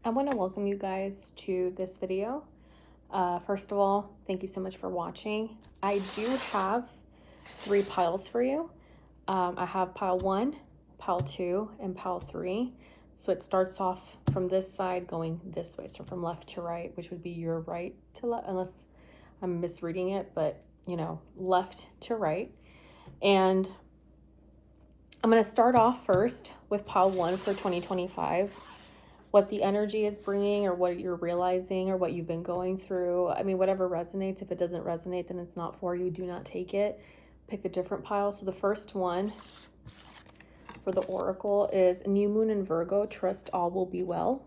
I want to welcome you guys to this video. First of all, thank you so much for watching. I do have 3 piles for you. I have pile 1, pile 2, and pile 3. So it starts off from this side going this way. So from left to right, which would be your right to left, unless I'm misreading it, but you know, left to right. And I'm going to start off first with pile 1 for 2025. What the energy is bringing, or what you're realizing, or what you've been going through. I mean, whatever resonates. If it doesn't resonate, then it's not for you. Do not take it. Pick a different pile. So the first one for the Oracle is New Moon in Virgo. Trust all will be well.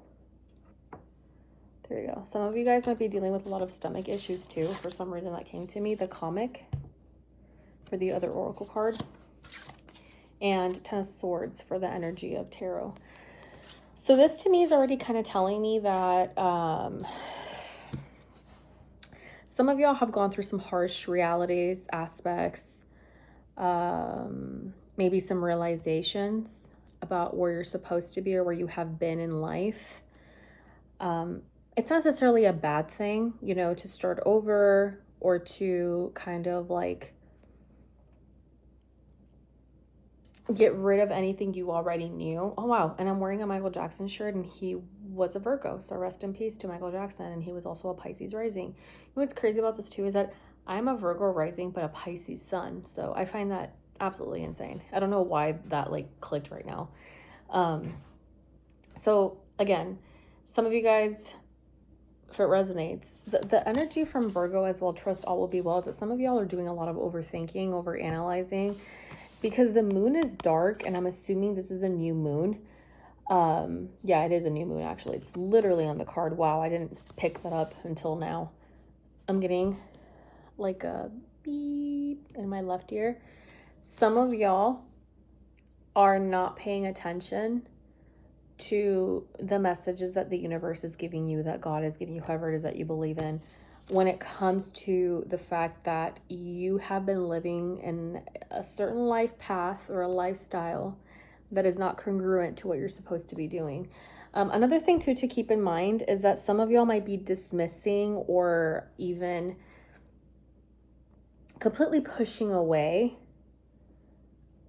There you go. Some of you guys might be dealing with a lot of stomach issues too. For some reason that came to me. The comic for the other Oracle card. And 10 of Swords for the energy of Tarot. So this to me is already kind of telling me that some of y'all have gone through some harsh realities, aspects, maybe some realizations about where you're supposed to be or where you have been in life. It's not necessarily a bad thing, you know, to start over or to kind of like get rid of anything you already knew. Oh, wow. And I'm wearing a Michael Jackson shirt, and he was a Virgo. So rest in peace to Michael Jackson. And he was also a Pisces rising. You know what's crazy about this too is that I'm a Virgo rising, but a Pisces sun. So I find that absolutely insane. I don't know why that like clicked right now. So again, some of you guys, if it resonates, the energy from Virgo as well, trust all will be well, is that some of y'all are doing a lot of overthinking, over analyzing. Because the moon is dark, and I'm assuming this is a new moon. Yeah, it is a new moon, actually. It's literally on the card. Wow, I didn't pick that up until now. I'm getting like a beep in my left ear. Some of y'all are not paying attention to the messages that the universe is giving you, that God is giving you, whoever it is that you believe in, when it comes to the fact that you have been living in a certain life path or a lifestyle that is not congruent to what you're supposed to be doing. Another thing too to keep in mind is that some of y'all might be dismissing or even completely pushing away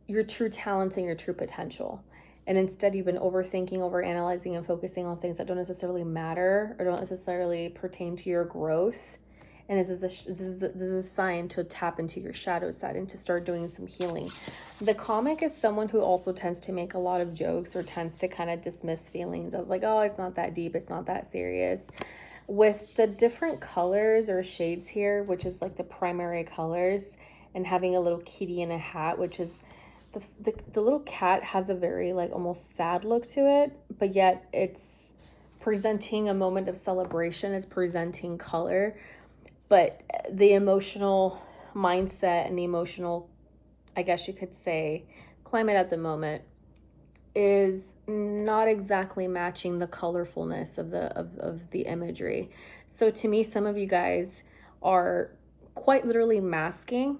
your true talents and your true potential. And instead you've been overthinking, overanalyzing, and focusing on things that don't necessarily matter or don't necessarily pertain to your growth. And this is a sign to tap into your shadow side and to start doing some healing. The comic is someone who also tends to make a lot of jokes or tends to kind of dismiss feelings. I was like, oh, it's not that deep. It's not that serious. With the different colors or shades here, which is like the primary colors, and having a little kitty in a hat, which is the little cat has a very like almost sad look to it, but yet it's presenting a moment of celebration. It's presenting color, but the emotional mindset and the emotional, I guess you could say, climate at the moment is not exactly matching the colorfulness of the imagery. So to me, some of you guys are quite literally masking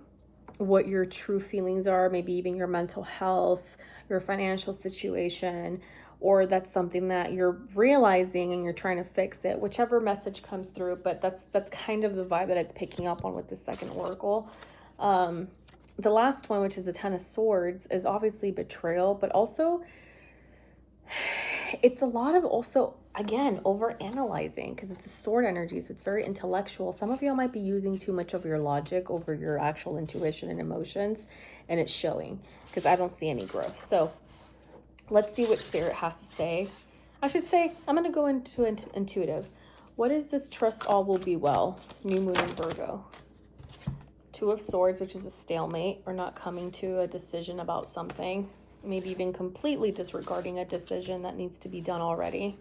what your true feelings are, maybe even your mental health, your financial situation, or that's something that you're realizing and you're trying to fix it, whichever message comes through. But that's kind of the vibe that it's picking up on with the second oracle. The last one, which is the 10 of Swords, is obviously betrayal, but also it's a lot of also, again, over analyzing, because it's a sword energy, so it's very intellectual. Some of y'all might be using too much of your logic over your actual intuition and emotions, and it's showing, because I don't see any growth. So let's see what Spirit has to say. I should say, I'm going to go into intuitive. What is this trust all will be well? New moon in Virgo. 2 of Swords, which is a stalemate, or not coming to a decision about something. Maybe even completely disregarding a decision that needs to be done already.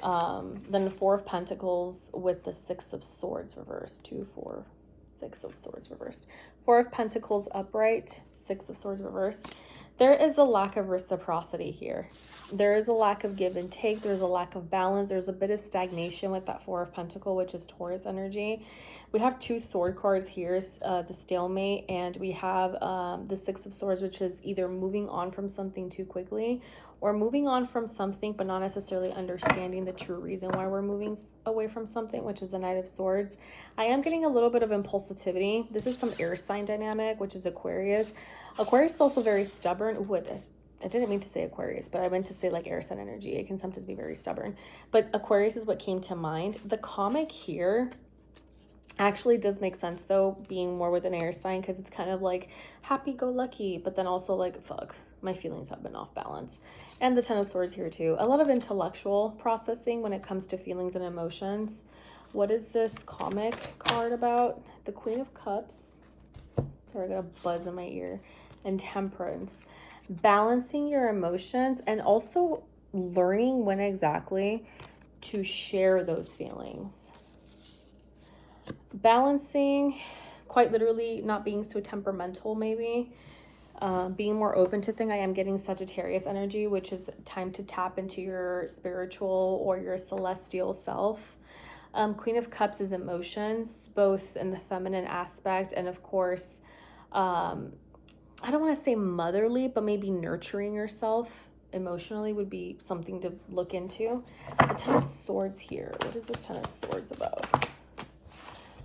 Then the 4 of Pentacles with the 6 of Swords reversed. 2, 4, 6 of Swords reversed. 4 of Pentacles upright, 6 of Swords reversed. There is a lack of reciprocity here. There is a lack of give and take. There's a lack of balance. There's a bit of stagnation with that 4 of Pentacles, which is Taurus energy. We have 2 sword cards here, the stalemate, and we have the 6 of Swords, which is either moving on from something too quickly or moving on from something, but not necessarily understanding the true reason why we're moving away from something, which is the Knight of Swords. I am getting a little bit of impulsivity. This is some air sign dynamic, which is Aquarius. Aquarius is also very stubborn. Ooh, I didn't mean to say Aquarius, but I meant to say like air sign energy. It can sometimes be very stubborn. But Aquarius is what came to mind. The comic here actually does make sense though, being more with an air sign, because it's kind of like happy-go-lucky, but then also like, fuck, my feelings have been off balance. And the Ten of Swords here too. A lot of intellectual processing when it comes to feelings and emotions. What is this comic card about? The Queen of Cups. Sorry, I got a buzz in my ear. And Temperance. Balancing your emotions and also learning when exactly to share those feelings. Balancing, quite literally not being so temperamental maybe. Being more open to things. I am getting Sagittarius energy, which is time to tap into your spiritual or your celestial self. Queen of Cups is emotions, both in the feminine aspect and of course, I don't want to say motherly, but maybe nurturing yourself emotionally would be something to look into. The Ten of Swords here. What is this Ten of Swords about?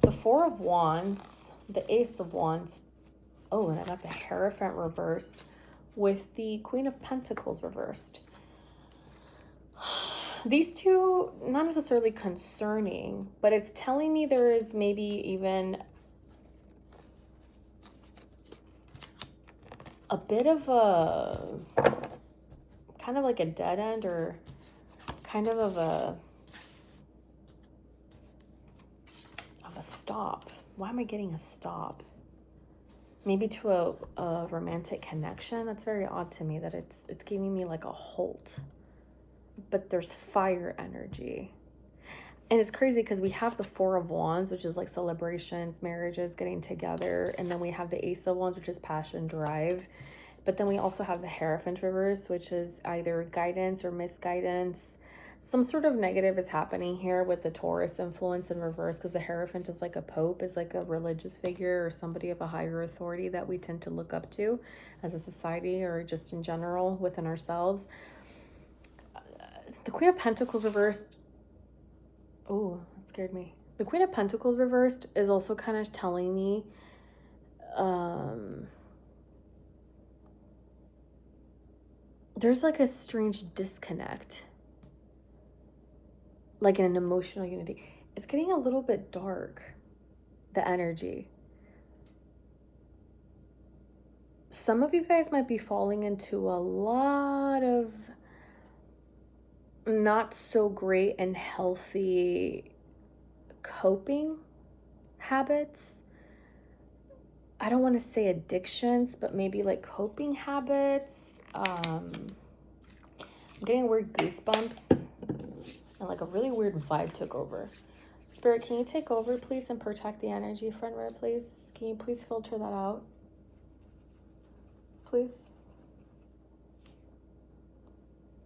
The Four of Wands, the Ace of Wands. Oh, and I got the Hierophant reversed with the Queen of Pentacles reversed. These two, not necessarily concerning, but it's telling me there is maybe even a bit of a, kind of like a dead end, or kind of a stop. Why am I getting a stop? Maybe to a romantic connection. That's very odd to me that it's giving me like a halt. But there's fire energy. And it's crazy because we have the Four of Wands, which is like celebrations, marriages, getting together. And then we have the Ace of Wands, which is passion, drive. But then we also have the Hierophant reverse, which is either guidance or misguidance. Some sort of negative is happening here with the Taurus influence in reverse, because the Hierophant is like a pope, is like a religious figure or somebody of a higher authority that we tend to look up to as a society or just in general within ourselves. The Queen of Pentacles reversed. Oh, that scared me. The Queen of Pentacles reversed is also kind of telling me there's like a strange disconnect, like in an emotional unity. It's getting a little bit dark, the energy. Some of you guys might be falling into a lot of not so great and healthy coping habits. I don't want to say addictions, but maybe like coping habits. I'm getting weird goosebumps, and like a really weird vibe took over. Spirit, can you take over, please, and protect the energy, friend rare, please? Can you please filter that out? Please?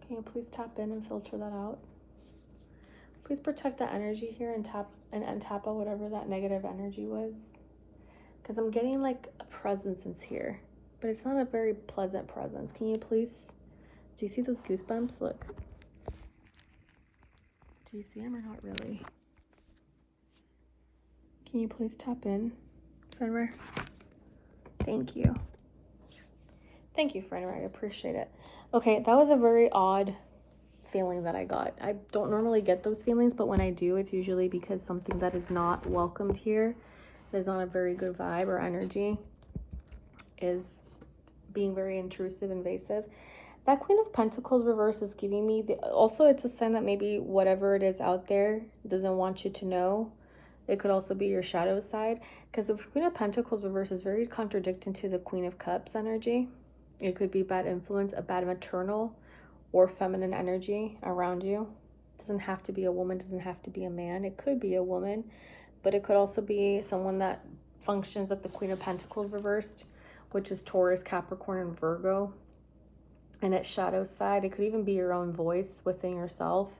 Can you please tap in and filter that out? Please protect the energy here and tap out whatever that negative energy was. Because I'm getting like a presence is here, but it's not a very pleasant presence. Can you please, do you see those goosebumps? Look. Do you see them or not really? Can you please tap in, friend rare? Thank you. Thank you, friend rare. I appreciate it. Okay, that was a very odd feeling that I got. I don't normally get those feelings, but when I do, it's usually because something that is not welcomed here, that is not a very good vibe or energy, is being very intrusive, invasive. That Queen of Pentacles reverse is giving me also it's a sign that maybe whatever it is out there doesn't want you to know. It could also be your shadow side, because the Queen of Pentacles reverse is very contradicting to the Queen of Cups energy. It could be bad influence, a bad maternal or feminine energy around you. It doesn't have to be a woman, doesn't have to be a man. It could be a woman, but it could also be someone that functions at the Queen of Pentacles reversed, which is Taurus, Capricorn, and Virgo. And its shadow side, it could even be your own voice within yourself,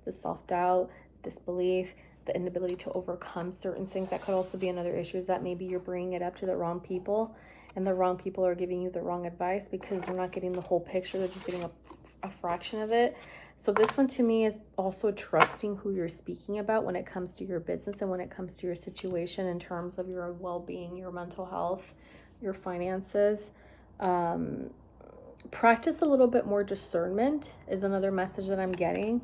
the self-doubt, disbelief, the inability to overcome certain things. That could also be another issue, is that maybe you're bringing it up to the wrong people, and the wrong people are giving you the wrong advice because they're not getting the whole picture. They're just getting a a fraction of it. So this one to me is also trusting who you're speaking about when it comes to your business and when it comes to your situation in terms of your well-being, your mental health, your finances. Practice a little bit more discernment is another message that I'm getting.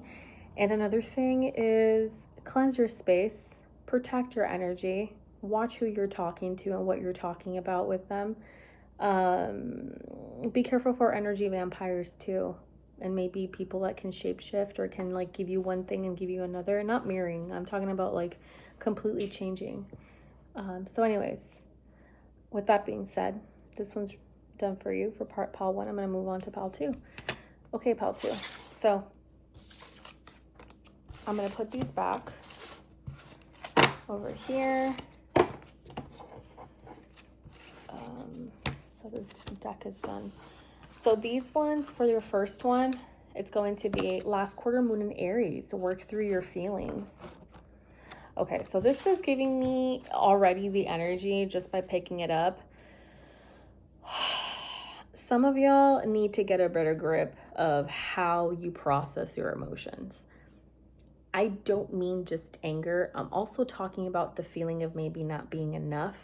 And another thing is cleanse your space, protect your energy, watch who you're talking to and what you're talking about with them. Be careful for energy vampires too. And maybe people that can shapeshift or can like give you one thing and give you another. Not mirroring. I'm talking about like completely changing. So anyways, with that being said, this one's done for you for part pile 1. I'm going to move on to pile 2. Okay, pile 2. So I'm going to put these back over here. So this deck is done. So these ones, for your first one, it's going to be last quarter moon in Aries. Work through your feelings. Okay, so this is giving me already the energy just by picking it up. Some of y'all need to get a better grip of how you process your emotions. I don't mean just anger. I'm also talking about the feeling of maybe not being enough,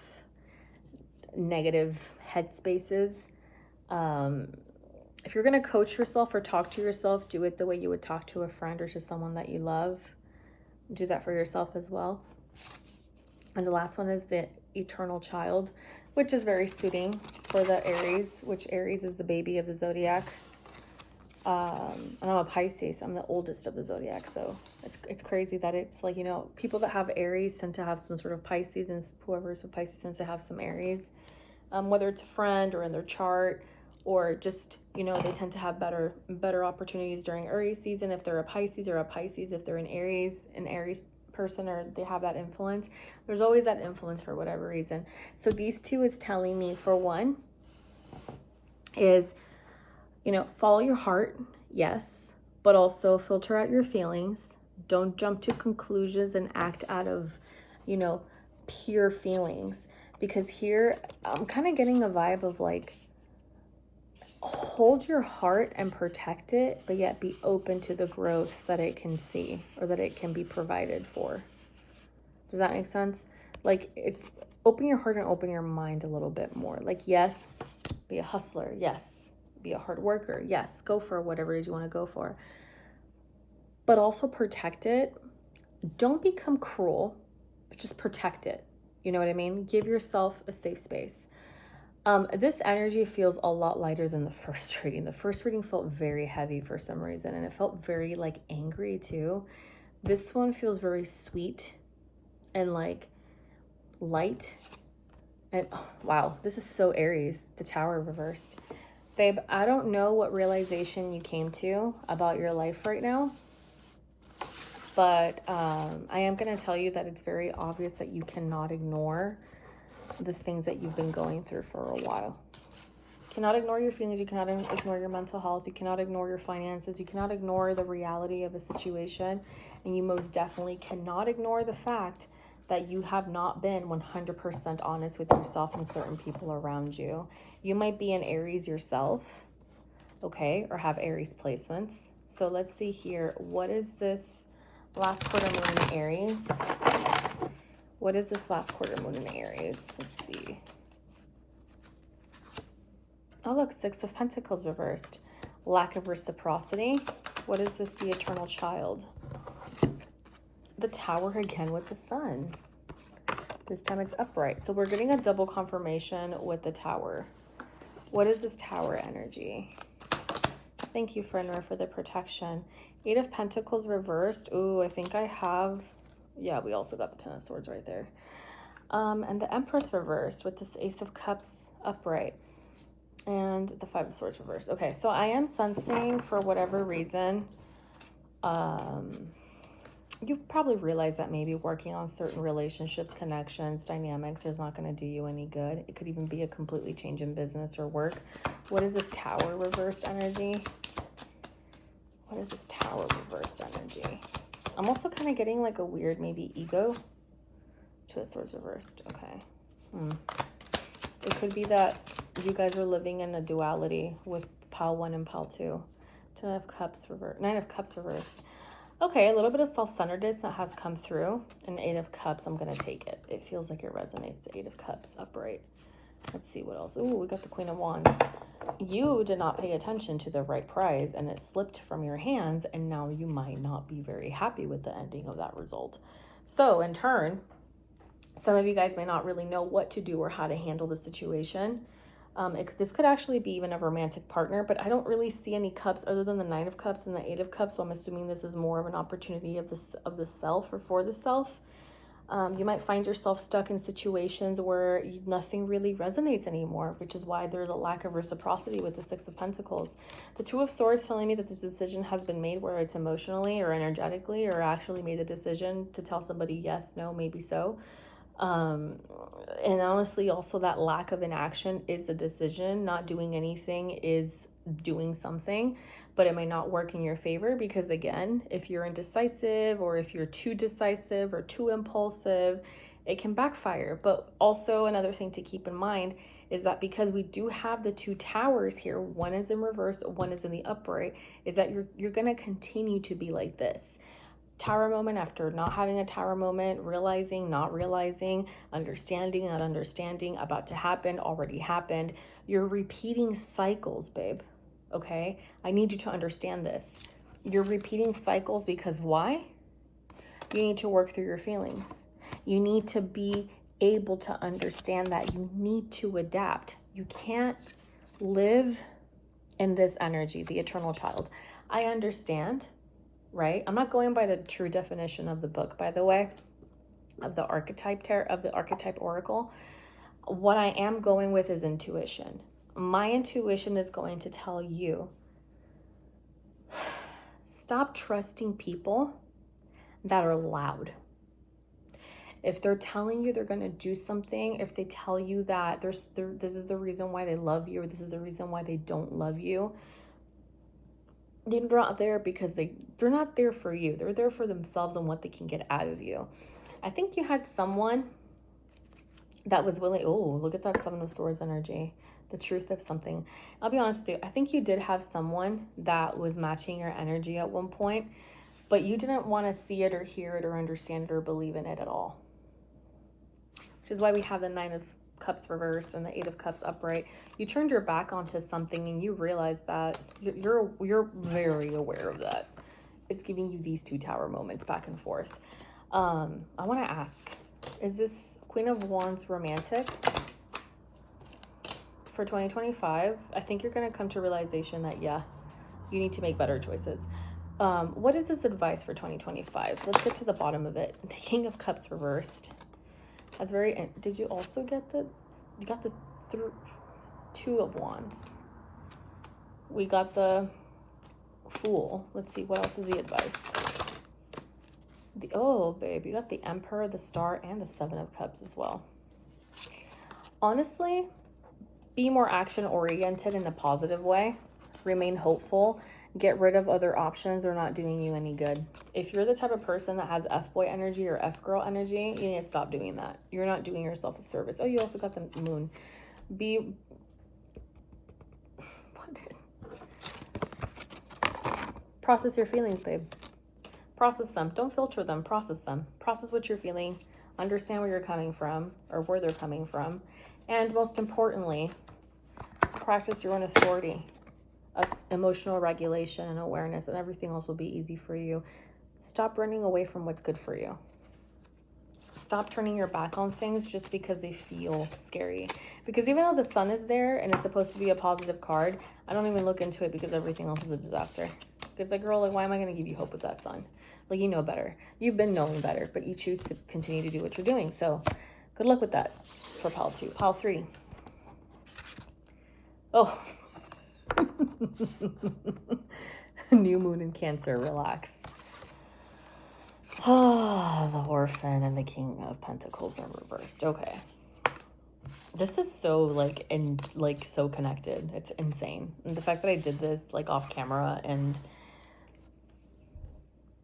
negative headspaces. If you're going to coach yourself or talk to yourself, do it the way you would talk to a friend or to someone that you love. Do that for yourself as well. And the last one is the eternal child, which is very suiting for the Aries, which Aries is the baby of the zodiac. And I'm a Pisces. I'm the oldest of the zodiac. So it's crazy that it's like, you know, people that have Aries tend to have some sort of Pisces, and whoever's a Pisces tends to have some Aries, whether it's a friend or in their chart, or just, you know, they tend to have better opportunities during Aries season if they're a Pisces, or a Pisces if they're an Aries person, or they have that influence. There's always that influence for whatever reason. So these two is telling me, for one, is, you know, follow your heart, yes, but also filter out your feelings. Don't jump to conclusions and act out of, you know, pure feelings. Because here I'm kind of getting a vibe of like, hold your heart and protect it, but yet be open to the growth that it can see or that it can be provided for. Does that make sense? Like, it's open your heart and open your mind a little bit more. Like, yes, be a hustler. Yes, be a hard worker. Yes, go for whatever it is you want to go for. But also protect it. Don't become cruel, but just protect it. You know what I mean? Give yourself a safe space. This energy feels a lot lighter than the first reading. The first reading felt very heavy for some reason, and it felt very like angry too. This one feels very sweet and like light. And oh, wow, this is so Aries, the Tower reversed. Babe, I don't know what realization you came to about your life right now, but I am going to tell you that it's very obvious that you cannot ignore the things that you've been going through for a while. You cannot ignore your feelings. You cannot ignore your mental health. You cannot ignore your finances. You cannot ignore the reality of a situation. And you most definitely cannot ignore the fact that you have not been 100% honest with yourself and certain people around you. You might be an Aries yourself, okay, or have Aries placements. So let's see here. What is this last quarter moon in Aries? What is this last quarter moon in Aries? Let's see. Oh, look, 6 of Pentacles reversed. Lack of reciprocity. What is this, the eternal child? The Tower again with the Sun. This time it's upright. So we're getting a double confirmation with the Tower. What is this Tower energy? Thank you, Fenrir, for the protection. 8 of Pentacles reversed. Ooh, I think I have... Yeah, we also got the 10 of Swords right there. And the Empress reversed with this Ace of Cups upright. And the 5 of Swords reversed. Okay, so I am sensing, for whatever reason, you probably realize that maybe working on certain relationships, connections, dynamics is not going to do you any good. It could even be a completely change in business or work. What is this Tower reversed energy? What is this Tower reversed energy? I'm also kind of getting like a weird maybe ego. 2 of Swords reversed. Okay. It could be that you guys are living in a duality with pile 1 and pile 2. Nine of Cups reversed. Okay, a little bit of self-centeredness that has come through. And Eight of Cups, I'm going to take it. It feels like it resonates. The Eight of Cups upright. Let's see what else. Ooh, we got the Queen of Wands. You did not pay attention to the right prize and it slipped from your hands, and now you might not be very happy with the ending of that result. So in turn, some of you guys may not really know what to do or how to handle the situation. This could actually be even a romantic partner, but I don't really see any cups other than the Nine of Cups and the Eight of Cups. So I'm assuming this is more of an opportunity of the self or for the self. You might find yourself stuck in situations where nothing really resonates anymore, which is why there's a lack of reciprocity with the Six of Pentacles. The Two of Swords telling me that this decision has been made, where it's emotionally or energetically, or actually made a decision to tell somebody yes, no, maybe so. And honestly, also that lack of inaction is a decision. Not doing anything is doing something, but it may not work in your favor because, again, if you're indecisive or if you're too decisive or too impulsive, it can backfire. But also another thing to keep in mind is that because we do have the two towers here, one is in reverse, one is in the upright, is that you're going to continue to be like this. Tower moment after not having a tower moment, realizing, not realizing, understanding, not understanding, about to happen, already happened. You're repeating cycles, babe. Okay? I need you to understand this. You're repeating cycles because why? You need to work through your feelings. You need to be able to understand that you need to adapt. You can't live in this energy, the eternal child. I understand. Right? I'm not going by the true definition of the book, by the way, of the Archetype Oracle. What I am going with is intuition. My intuition is going to tell you, stop trusting people that are loud. If they're telling you they're going to do something, if they tell you that this is the reason why they love you, or this is the reason why they don't love you, they're not there because they're not there for you. They're there for themselves and what they can get out of you. I think you had someone that was willing. Oh, look at that Seven of Swords energy. The truth of something. I'll be honest with you. I think you did have someone that was matching your energy at one point, but you didn't want to see it or hear it or understand it or believe in it at all. Which is why we have the Nine of Cups reversed and the Eight of Cups upright. You turned your back onto something and you realized that you're very aware of that. It's giving you these two tower moments back and forth. I want to ask, is this Queen of Wands romantic for 2025? I think you're going to come to realization that, yeah, you need to make better choices. What is this advice for 2025? Let's get to the bottom of it. The King of Cups reversed. That's very, did you also get you got the Two of Wands. We got the Fool. Let's see, what else is the advice? Oh, babe, you got the Emperor, the Star, and the Seven of Cups as well. Honestly, be more action-oriented in a positive way. Remain hopeful. Get rid of other options that are not doing you any good. If you're the type of person that has F-boy energy or F-girl energy, you need to stop doing that. You're not doing yourself a service. Oh, you also got the Moon. Process your feelings, babe. Process them. Don't filter them. Process them. Process what you're feeling. Understand where you're coming from or where they're coming from. And most importantly, practice your own authority of emotional regulation and awareness, and everything else will be easy for you. Stop running away from what's good for you. Stop turning your back on things just because they feel scary. Because even though the Sun is there and it's supposed to be a positive card, I don't even look into it because everything else is a disaster. Because like, girl, like, why am I going to give you hope with that Sun? Like, you know better. You've been knowing better, but you choose to continue to do what you're doing. So good luck with that for pile 2. Pile 3. Oh. New Moon in Cancer. Relax. Oh, the Orphan and the King of Pentacles are reversed. Okay. This is so so connected. It's insane. And the fact that I did this like off camera, and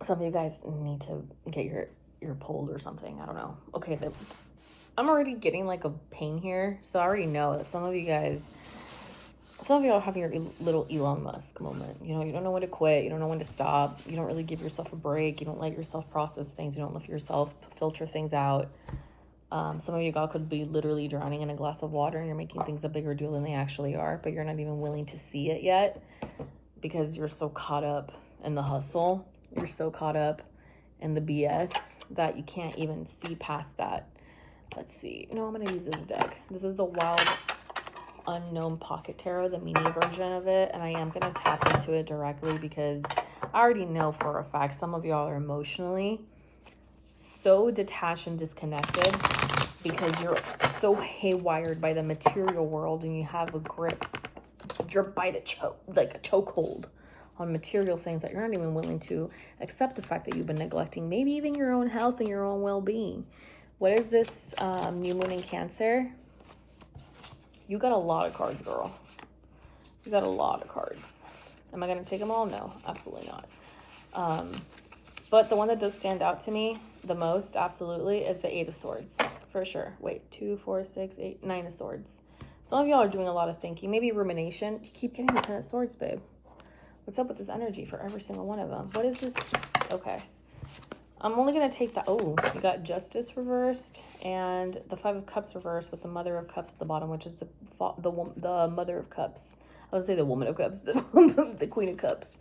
some of you guys need to get your pulled or something. I don't know. Okay, I'm already getting like a pain here. So I already know that some of you guys Some of y'all are having your little Elon Musk moment. You know, you don't know when to quit. You don't know when to stop. You don't really give yourself a break. You don't let yourself process things. You don't let yourself filter things out. Some of you y'all could be literally drowning in a glass of water and you're making things a bigger deal than they actually are, but you're not even willing to see it yet because you're so caught up in the hustle. You're so caught up in the BS that you can't even see past that. Let's see. No, I'm going to use this deck. This is the Wild Unknown Pocket Tarot, the mini version of it, and I am going to tap into it directly because I already know for a fact some of y'all are emotionally so detached and disconnected because you're so haywired by the material world and you have a grip, you're by the like a chokehold on material things that you're not even willing to accept the fact that you've been neglecting, maybe even your own health and your own well-being. What is this new moon in Cancer? You got a lot of cards, girl. You got a lot of cards. Am I going to take them all? No, absolutely not. But the one that does stand out to me the most, absolutely, is the 8 of Swords, for sure. Wait, 2, 4, 6, 8, 9 of Swords. Some of y'all are doing a lot of thinking, maybe rumination. You keep getting the 10 of Swords, babe. What's up with this energy for every single one of them? What is this? Okay. I'm only going to take the, oh, you got Justice reversed and the 5 of Cups reversed with the Mother of Cups at the bottom, which is the Mother of Cups. I would say the Woman of Cups, the Queen of Cups.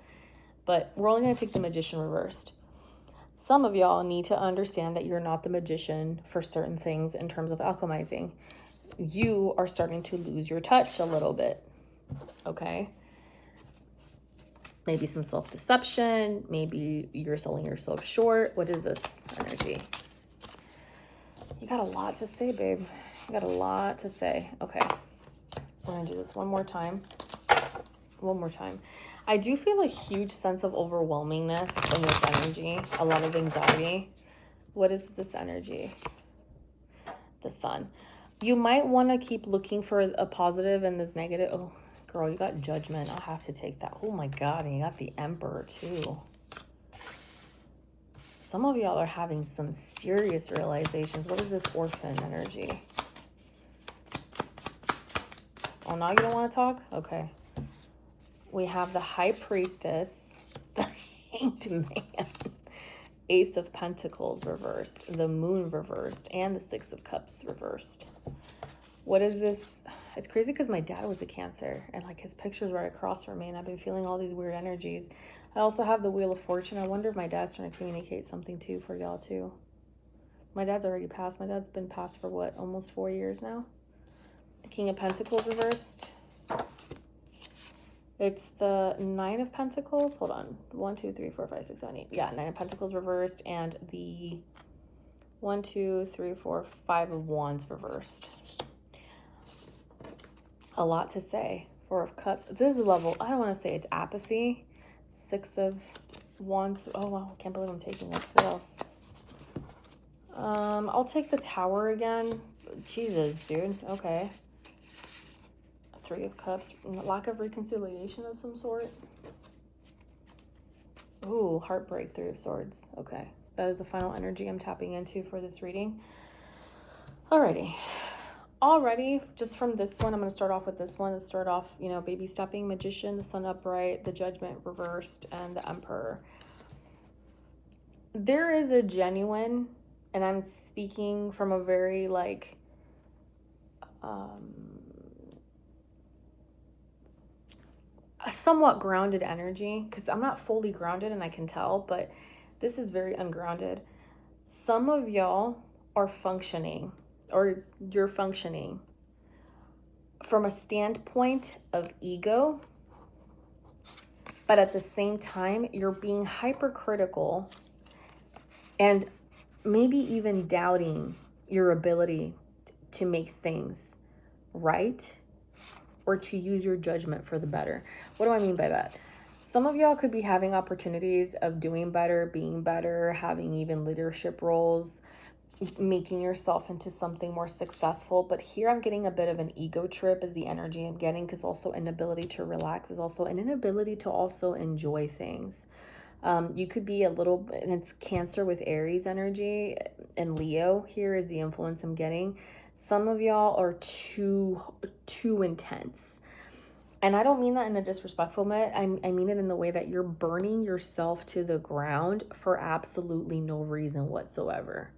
But we're only going to take the Magician reversed. Some of y'all need to understand that you're not the magician for certain things in terms of alchemizing. You are starting to lose your touch a little bit, okay? Maybe some self-deception. Maybe you're selling yourself short. What is this energy? You got a lot to say, babe. You got a lot to say. Okay. We're going to do this one more time. One more time. I do feel a huge sense of overwhelmingness in this energy. A lot of anxiety. What is this energy? The Sun. You might want to keep looking for a positive in this negative. Oh, girl, you got Judgment. I'll have to take that. Oh my God, and you got the Emperor too. Some of y'all are having some serious realizations. What is this Orphan energy? Oh, now you don't want to talk? Okay. We have the High Priestess, the Hanged Man, Ace of Pentacles reversed, the Moon reversed, and the 6 of Cups reversed. What is this? It's crazy because my dad was a Cancer and like his picture's right across from me and I've been feeling all these weird energies. I also have the Wheel of Fortune. I wonder if my dad's trying to communicate something too for y'all too. My dad's already passed. My dad's been passed for what, almost 4 years now? The King of Pentacles reversed. It's the 9 of Pentacles. Hold on. 1, 2, 3, 4, 5, 6, 7, 8. Yeah, 9 of Pentacles reversed. And the 1, 2, 3, 4, 5 of Wands reversed. A lot to say. 4 of Cups. This is a level, I don't want to say it's apathy. 6 of Wands. Oh, wow. I can't believe I'm taking this. What else? I'll take the Tower again. Jesus, dude. Okay. 3 of Cups, lack of reconciliation of some sort. Ooh, heartbreak, 3 of Swords. Okay, that is the final energy I'm tapping into for this reading. Alrighty, just from this one, I'm going to start off with this one. Let's start off, you know, baby stepping, Magician, the Sun upright, the Judgment reversed, and the Emperor. There is a genuine, and I'm speaking from a very, like, a somewhat grounded energy, because I'm not fully grounded and I can tell, but this is very ungrounded. Some of y'all are functioning, or you're functioning from a standpoint of ego, but at the same time, you're being hypercritical and maybe even doubting your ability to make things right or to use your judgment for the better. What do I mean by that? Some of y'all could be having opportunities of doing better, being better, having even leadership roles, making yourself into something more successful. But here I'm getting a bit of an ego trip is the energy I'm getting, because also inability to relax is also an inability to also enjoy things. You could be a little, and it's Cancer with Aries energy, and Leo here is the influence I'm getting. Some of y'all are too intense. And I don't mean that in a disrespectful way. I mean it in the way that you're burning yourself to the ground for absolutely no reason whatsoever.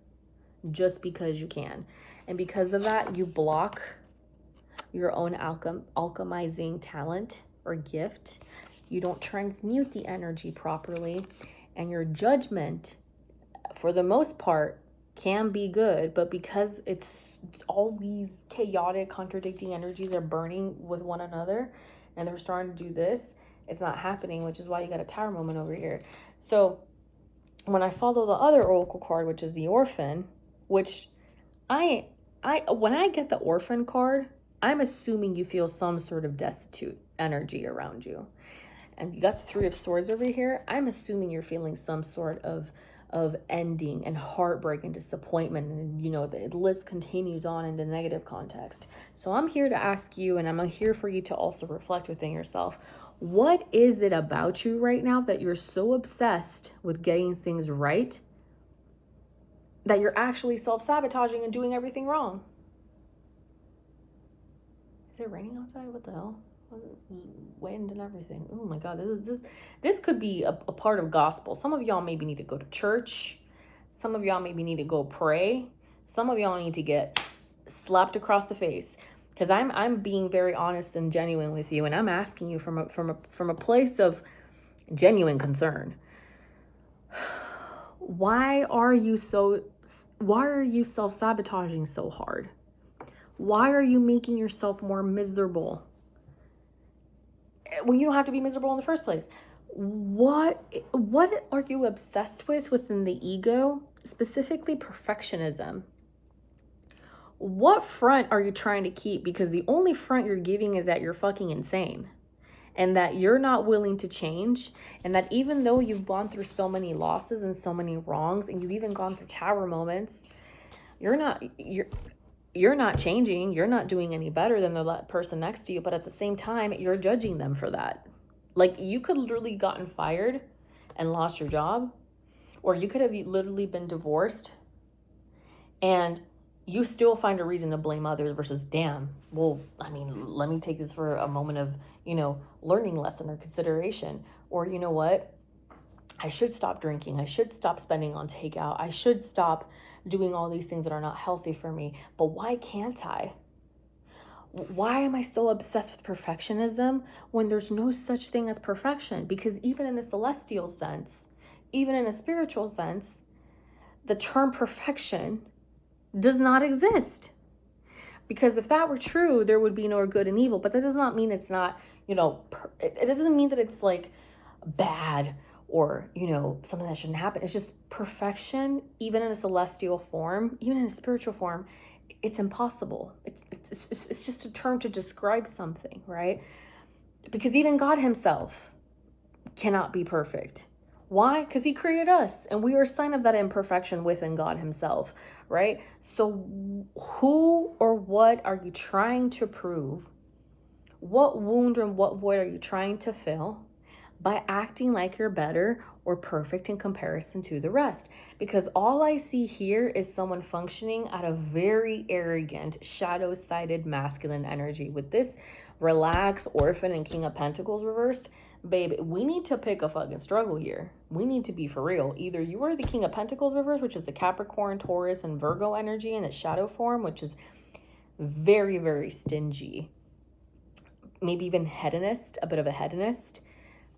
Just because you can. And because of that, you block your own alchemizing talent or gift. You don't transmute the energy properly. And your judgment, for the most part, can be good, but because it's all these chaotic, contradicting energies are burning with one another and they're starting to do this, it's not happening, which is why you got a tower moment over here. So when I follow the other oracle card, which is the orphan, which I when I get the orphan card, I'm assuming you feel some sort of destitute energy around you. And you got the Three of Swords over here. I'm assuming you're feeling some sort of ending and heartbreak and disappointment, and you know the list continues on in the negative context. So I'm here to ask you, and I'm here for you to also reflect within yourself, what is it about you right now that you're so obsessed with getting things right that you're actually self-sabotaging and doing everything wrong? Is it raining outside? What the hell? Wind and everything. Oh my God, this could be a part of gospel. Some of y'all maybe need to go to church. Some of y'all maybe need to go pray. Some of y'all need to get slapped across the face. Because I'm being very honest and genuine with you, and I'm asking you from a place of genuine concern. Why are you self-sabotaging so hard? Why are you making yourself more miserable when you don't have to be miserable in the first place? What are you obsessed with within the ego, specifically perfectionism? What front are you trying to keep? Because the only front you're giving is that you're fucking insane and that you're not willing to change, and that even though you've gone through so many losses and so many wrongs, and you've even gone through tower moments, you're not changing. You're not doing any better than the person next to you. But at the same time, you're judging them for that. Like, you could literally gotten fired and lost your job, or you could have literally been divorced, and you still find a reason to blame others versus, damn, well, I mean, let me take this for a moment of, learning lesson or consideration. Or, you know what? I should stop drinking. I should stop spending on takeout. I should stop doing all these things that are not healthy for me. But why can't I? Why am I so obsessed with perfectionism when there's no such thing as perfection? Because even in a celestial sense, even in a spiritual sense, the term perfection does not exist. Because if that were true, there would be no good and evil. But that does not mean it's not, it doesn't mean that it's like bad or, something that shouldn't happen. It's just perfection, even in a celestial form, even in a spiritual form, it's impossible. It's just a term to describe something, right? Because even God himself cannot be perfect. Why? Because he created us, and we are a sign of that imperfection within God himself, right? So who or what are you trying to prove? What wound and what void are you trying to fill by acting like you're better or perfect in comparison to the rest? Because all I see here is someone functioning at a very arrogant, shadow-sided masculine energy. With this relaxed orphan and King of Pentacles reversed, babe, we need to pick a fucking struggle here. We need to be for real. Either you are the King of Pentacles reversed, which is the Capricorn, Taurus, and Virgo energy in the shadow form, which is very, very stingy. Maybe even hedonist, a bit of a hedonist,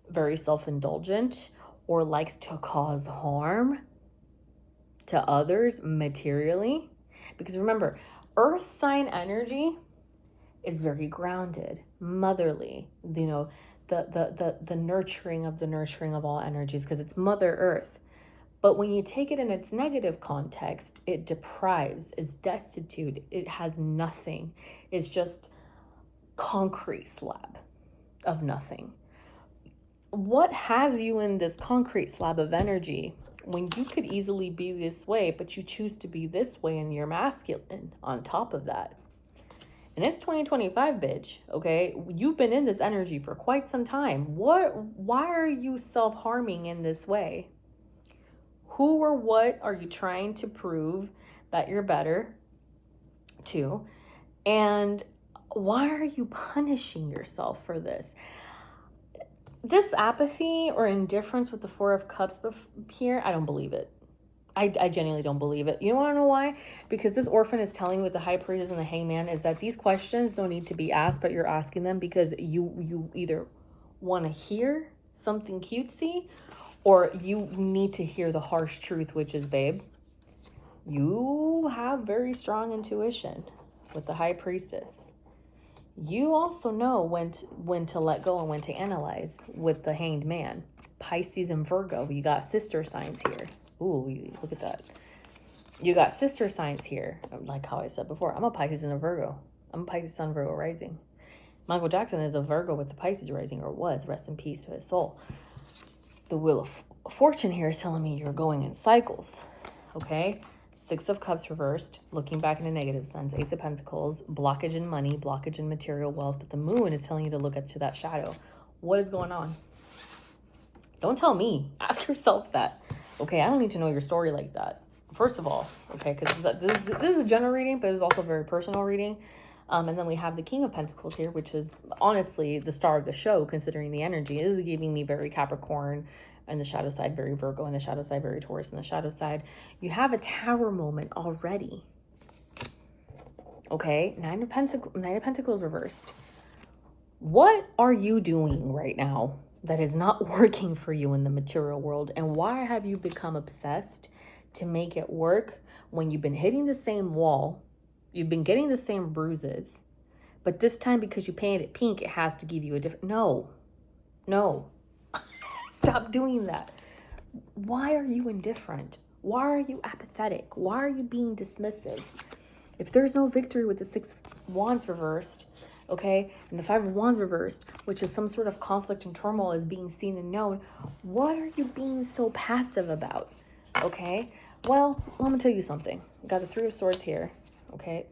very self-indulgent, or likes to cause harm to others materially. Because remember, earth sign energy is very grounded, motherly, the nurturing of all energies, because it's Mother Earth. But when you take it in its negative context, it deprives, it's destitute, it has nothing. It's just concrete slab of nothing. What has you in this concrete slab of energy when you could easily be this way, but you choose to be this way and you're masculine on top of that? And it's 2025, bitch, okay? You've been in this energy for quite some time. Why are you self-harming in this way? Who or what are you trying to prove that you're better to? And Why are you punishing yourself for this? This apathy or indifference with the Four of Cups here, I don't believe it. I genuinely don't believe it. You want to know why? Because this orphan is telling you with the High Priestess and the Hangman is that these questions don't need to be asked, but you're asking them because you either want to hear something cutesy or you need to hear the harsh truth, which is, babe, you have very strong intuition with the High Priestess. You also know when to let go and when to analyze with the Hanged Man. Pisces and Virgo, you got sister signs here. Ooh, look at that. You got sister signs here. Like how I said before, I'm a Pisces and a Virgo. I'm a Pisces Sun, Virgo rising. Michael Jackson is a Virgo with the Pisces rising, or was. Rest in peace to his soul. The Wheel of Fortune here is telling me you're going in cycles. Okay? Six of Cups reversed, looking back in a negative sense. Ace of Pentacles, blockage in money, blockage in material wealth. But the Moon is telling you to look into that shadow. What is going on? Don't tell me. Ask yourself that. Okay, I don't need to know your story like that. First of all, okay, because this is a general reading, but it's also a very personal reading. And then we have the King of Pentacles here, which is honestly the star of the show, considering the energy. It is giving me very Capricorn, and the shadow side very Virgo, and the shadow side very Taurus, and the shadow side. You have a Tower moment already. Okay, Nine of Pentacles reversed. What are you doing right now that is not working for you in the material world? And why have you become obsessed to make it work when you've been hitting the same wall? You've been getting the same bruises, but this time because you painted it pink, it has to give you a different... No. Stop doing that. Why are you indifferent? Why are you apathetic? Why are you being dismissive? If there's no victory with the Six of Wands reversed, okay, and the Five of Wands reversed, which is some sort of conflict and turmoil is being seen and known, what are you being so passive about? Okay, well, I'm gonna tell you something. I got the Three of Swords here. Okay,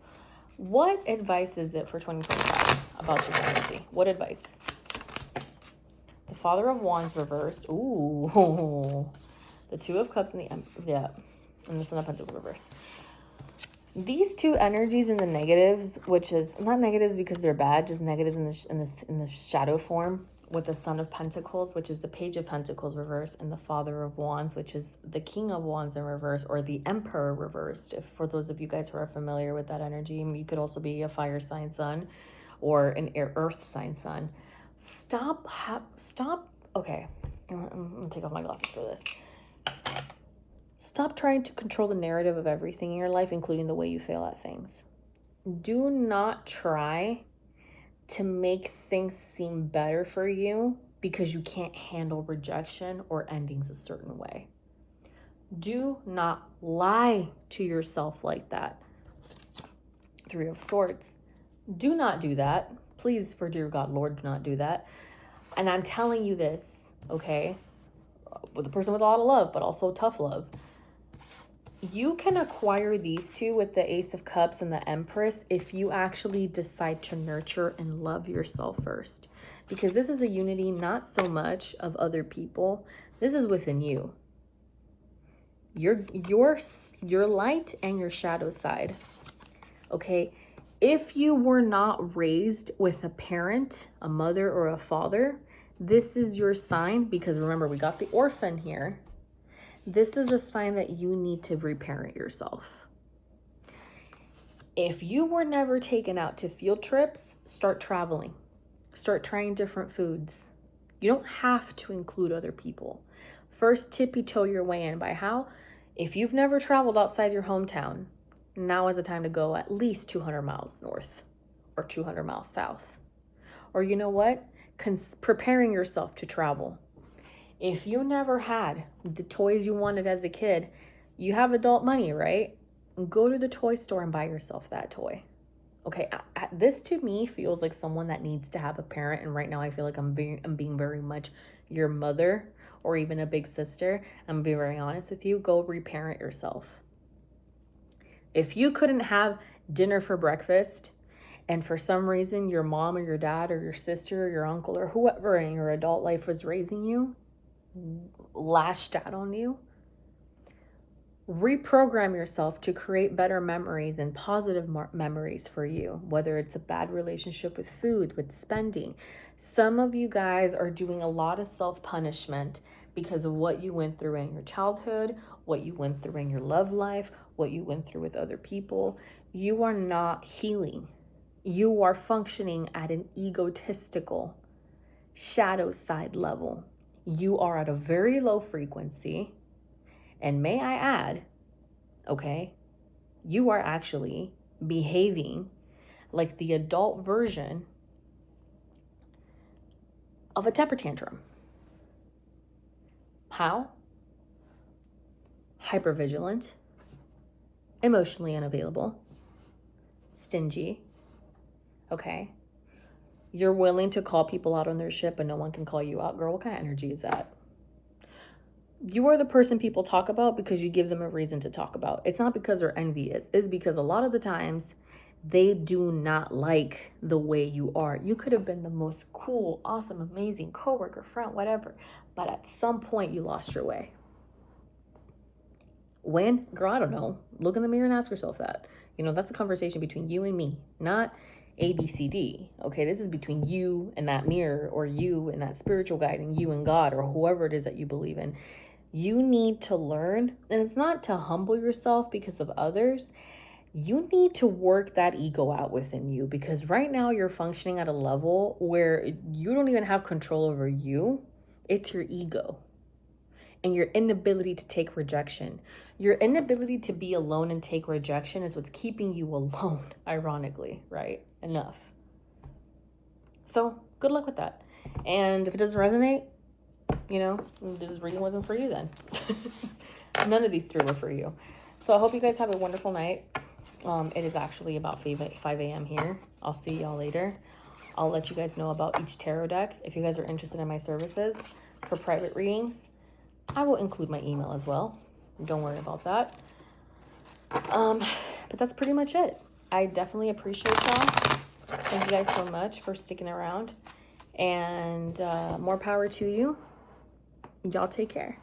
what advice is it for 2025 about this energy? What advice? The Father of Wands reversed. Ooh, the Two of Cups and and the Son of Pentacles reversed. These two energies in the negatives, which is not negatives because they're bad, just negatives in the shadow form, with the Son of Pentacles, which is the Page of Pentacles reversed, and the Father of Wands, which is the King of Wands in reverse, or the Emperor reversed. If for those of you guys who are familiar with that energy, you could also be a fire sign sun or an earth sign sun. Stop. Okay, I'm gonna take off my glasses for this. Stop trying to control the narrative of everything in your life, including the way you fail at things. Do not try to make things seem better for you because you can't handle rejection or endings a certain way. Do not lie to yourself like that. Three of Swords. Do not do that. Please, for dear God, Lord, do not do that. And I'm telling you this, okay, with a person with a lot of love, but also tough love. You can acquire these two with the Ace of Cups and the Empress if you actually decide to nurture and love yourself first. Because this is a unity not so much of other people. This is within you. Your light and your shadow side. Okay? If you were not raised with a parent, a mother, or a father, this is your sign, because remember, we got the orphan here. This is a sign that you need to reparent yourself. If you were never taken out to field trips, start traveling. Start trying different foods. You don't have to include other people. First, tippy-toe your way in by how? If you've never traveled outside your hometown, now is the time to go at least 200 miles north or 200 miles south. Or you know what? Preparing yourself to travel. If you never had the toys you wanted as a kid, you have adult money, right? Go to the toy store and buy yourself that toy. Okay, this to me feels like someone that needs to have a parent, and right now I feel like I'm being very much your mother or even a big sister. I'm gonna be very honest with you. Go reparent yourself. If you couldn't have dinner for breakfast, and for some reason your mom or your dad or your sister or your uncle or whoever in your adult life was raising you lashed out on you, Reprogram yourself to create better memories and positive memories for you, whether it's a bad relationship with food, with spending. Some of you guys are doing a lot of self-punishment because of what you went through in your childhood, what you went through in your love life, what you went through with other people. You are not healing. You are functioning at an egotistical shadow side level. You are at a very low frequency. And may I add, okay, you are actually behaving like the adult version of a temper tantrum. How? Hypervigilant, emotionally unavailable, stingy, okay? You're willing to call people out on their shit, but no one can call you out. Girl, what kind of energy is that? You are the person people talk about because you give them a reason to talk about. It's not because they're envious. It's because a lot of the times they do not like the way you are. You could have been the most cool, awesome, amazing coworker, friend, whatever. But at some point you lost your way. When? Girl, I don't know. Look in the mirror and ask yourself that. You know, that's a conversation between you and me, not A, B, C, D. Okay, this is between you and that mirror, or you and that spiritual guide, and you and God, or whoever it is that you believe in. You need to learn, and it's not to humble yourself because of others. You need to work that ego out within you, because right now you're functioning at a level where you don't even have control over you. It's your ego and your inability to take rejection. Your inability to be alone and take rejection is what's keeping you alone, ironically, right? Enough. So good luck with that. And if it doesn't resonate, you know, this reading wasn't for you then. None of these three were for you. So I hope you guys have a wonderful night. It is actually about 5 a.m. here. I'll see y'all later. I'll let you guys know about each tarot deck. If you guys are interested in my services for private readings, I will include my email as well. Don't worry about that. But that's pretty much it. I definitely appreciate y'all. Thank you guys so much for sticking around. And more power to you. Y'all take care.